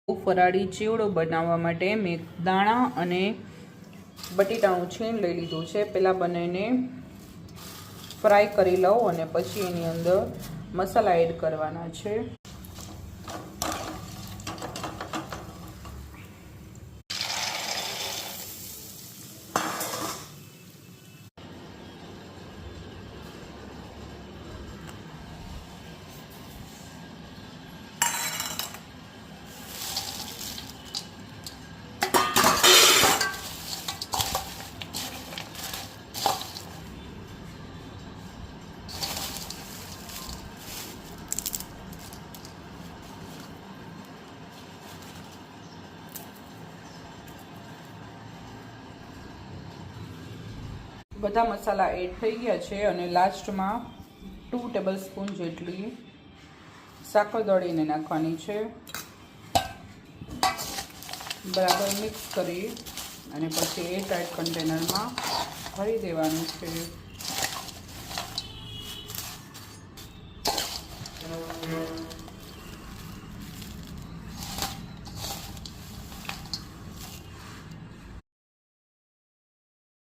ફરાળી ચેવડો બનાવવા માટે મેં દાણા અને બટેટાનું છીણ લઈ લીધું છે। પહેલાં બંનેને ફ્રાય કરી લઉં અને પછી એની અંદર મસાલા એડ કરવાના છે। બધા મસાલા એડ થઈ ગયા છે અને લાસ્ટમાં 2 ટેબલસ્પૂન જેટલી સાકર દળીને નાખવાની છે। બરાબર મિક્સ કરી અને પછી એરટાઇટ કન્ટેનરમાં ભરી દેવાનું છે।